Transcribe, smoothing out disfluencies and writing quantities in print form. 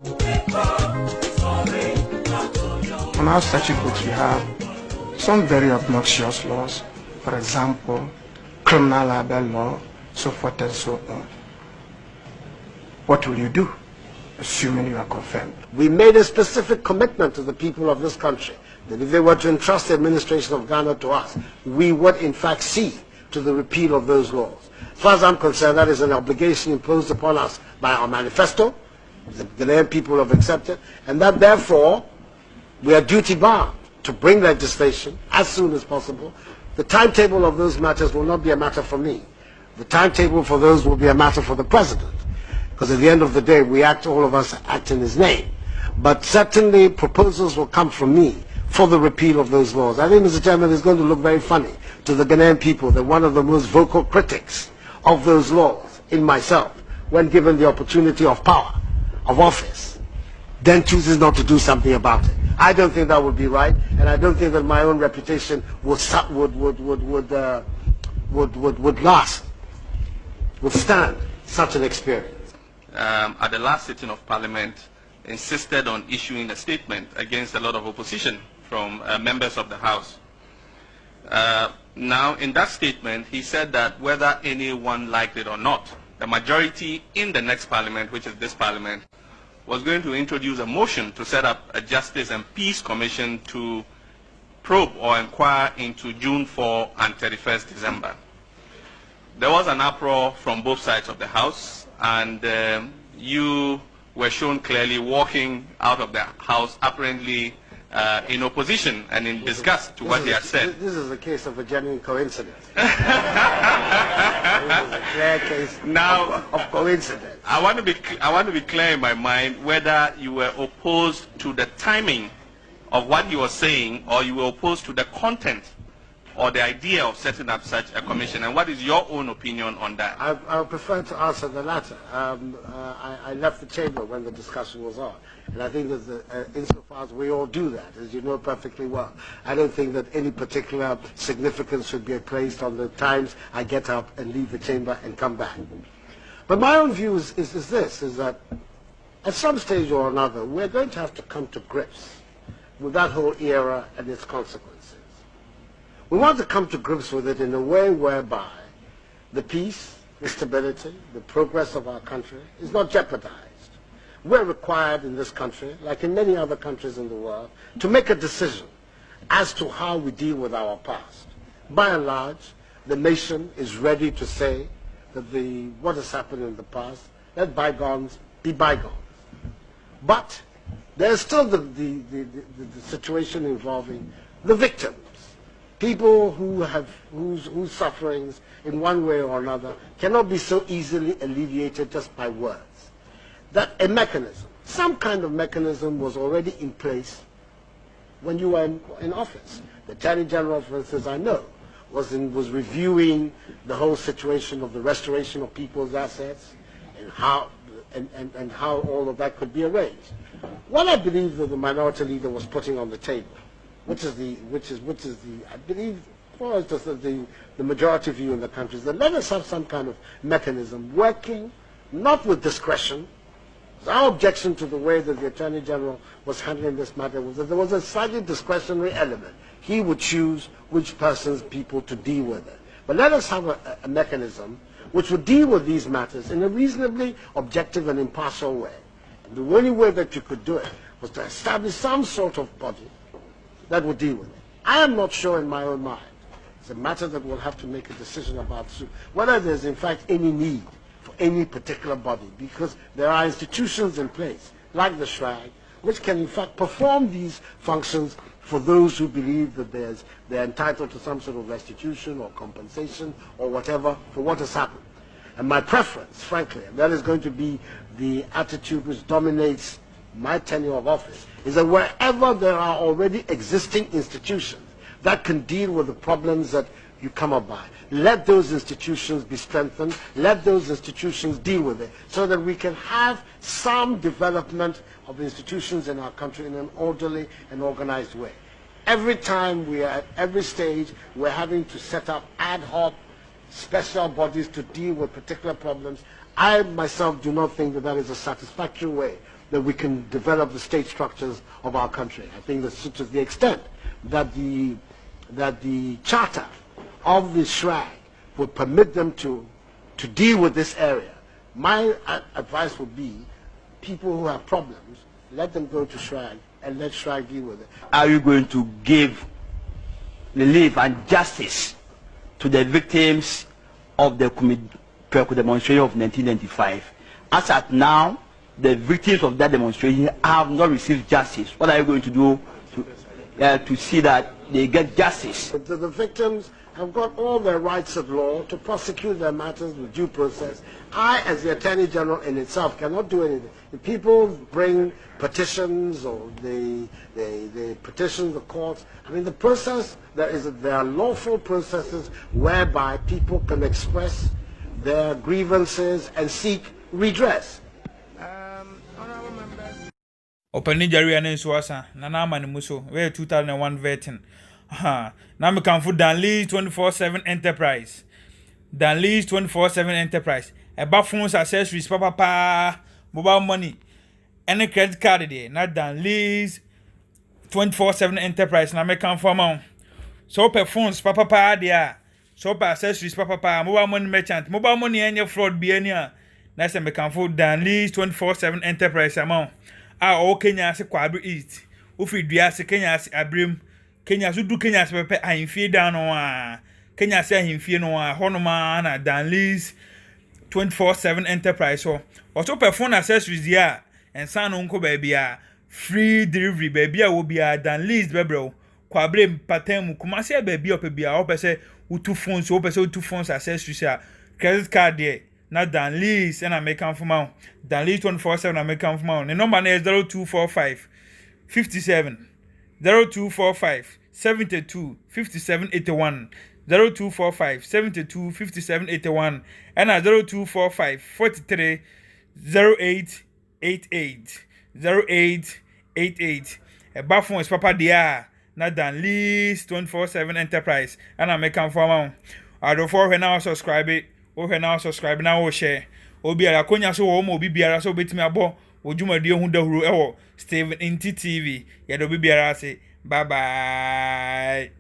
On our statute books, we have some very obnoxious laws. For example, criminal libel law, so forth and so on. What will you do, assuming you are confirmed? We made a specific commitment to the people of this country that if they were to entrust the administration of Ghana to us, we would in fact see to the repeal of those laws. As far as I'm concerned, that is an obligation imposed upon us by our manifesto, the Ghanaian people have accepted, and that therefore we are duty bound to bring legislation as soon as possible. The timetable of those matters will not be a matter for me. The timetable for those will be a matter for the President, because at the end of the day, all of us act in his name. But certainly proposals will come from me for the repeal of those laws. I think, Mr. Chairman, it's going to look very funny to the Ghanaian people that one of the most vocal critics of those laws, in myself, when given the opportunity of power, of office, then chooses not to do something about it. I don't think that would be right, and I don't think that my own reputation would withstand such an experience. At the last sitting of Parliament, insisted on issuing a statement against a lot of opposition from members of the House. Now, in that statement, he said that whether anyone liked it or not, the majority in the next Parliament, which is this Parliament, was going to introduce a motion to set up a Justice and Peace Commission to probe or inquire into June 4 and 31st December. There was an uproar from both sides of the House, and you were shown clearly walking out of the House, apparently in opposition and in disgust to what he had said. This is a case of a genuine coincidence. This is a clear case of coincidence. I want to be clear in my mind whether you were opposed to the timing of what he was saying, or you were opposed to the content or the idea of setting up such a commission, and what is your own opinion on that? I would prefer to answer the latter. I left the chamber when the discussion was on, and I think that insofar as we all do that, as you know perfectly well, I don't think that any particular significance should be placed on the times I get up and leave the chamber and come back. But my own view is that at some stage or another, we're going to have to come to grips with that whole era and its consequences. We want to come to grips with it in a way whereby the peace, the stability, the progress of our country is not jeopardized. We're required in this country, like in many other countries in the world, to make a decision as to how we deal with our past. By and large, the nation is ready to say that what has happened in the past, let bygones be bygones. But there's still the situation involving the victims. People whose sufferings in one way or another cannot be so easily alleviated just by words. That a mechanism, some kind of mechanism was already in place when you were in office. The Attorney General, for instance, I know, was reviewing the whole situation of the restoration of people's assets and how all of that could be arranged. What I believe that the minority leader was putting on the table, which is I believe, for us, the majority view in the country, is that let us have some kind of mechanism working, not with discretion. Our objection to the way that the Attorney General was handling this matter was that there was a slightly discretionary element. He would choose which people to deal with it. But let us have a mechanism which would deal with these matters in a reasonably objective and impartial way. And the only way that you could do it was to establish some sort of body that would deal with it. I am not sure in my own mind. It's a matter that we'll have to make a decision about soon, whether there's in fact any need for any particular body, because there are institutions in place, like the Shrine, which can in fact perform these functions for those who believe that they're entitled to some sort of restitution or compensation or whatever for what has happened. And my preference, frankly, and that is going to be the attitude which dominates my tenure of office, is that wherever there are already existing institutions that can deal with the problems that you come up by, let those institutions be strengthened, let those institutions deal with it, so that we can have some development of institutions in our country in an orderly and organized way. Every time we are at every stage, we're having to set up ad hoc special bodies to deal with particular problems. I myself do not think that that is a satisfactory way that we can develop the state structures of our country. I think that to the extent that the charter of the SHRAG would permit them to deal with this area, my advice would be people who have problems, let them go to SHRAG and let SHRAG deal with it. Are you going to give relief and justice to the victims of the demonstration of 1995? As at now, the victims of that demonstration have not received justice. What are you going to do to see that they get justice? The victims have got all their rights of law to prosecute their matters with due process. I, as the Attorney General in itself, cannot do anything. If people bring petitions or they petition the courts, I mean, the process, there are lawful processes whereby people can express their grievances and seek redress. Opening Jerry and Swasa, Nanama Muso, where 2001 vetting. Now we can put Danley's 24/7 enterprise. Danley's 24/7 enterprise. About phones, accessories, papa, mobile money, any credit card there. Not Danley's 24/7 enterprise. Now we can form so per phones, papa, there. So per accessories, papa, mobile money merchant, mobile money and your fraud be any. That's we can put Danley's 24/7 enterprise amount. O Kenya se kwabri east. Ufi dua se Kenya se abrim. Kenya so du Kenya se pepe ahimfie down no Kenya se ahimfie no honoma na Danley's 24/7 enterprise so. Also per phone accessories there and san unko baby free delivery baby will be Danley's bebro. Kwabri patem kumase baby op bia o pese utu phones o pese utu phones accessories credit card there. Not Danley's and American for mount. Danley's 24/7 American for mount. The number is 0245 57 0245 72 57 81 0245 72 57 81 and 0245 43 08 88 08 88. A bathroom is Papa Dia. Not Danley's 24/7 enterprise and American for mount. Addo for when now subscribe it. Ohe now subscribe now share obi ara konya so wo mo obi biara so betimi abo odwumadi hu dahuru ewo Steven Inti TV ye do biara say bye bye.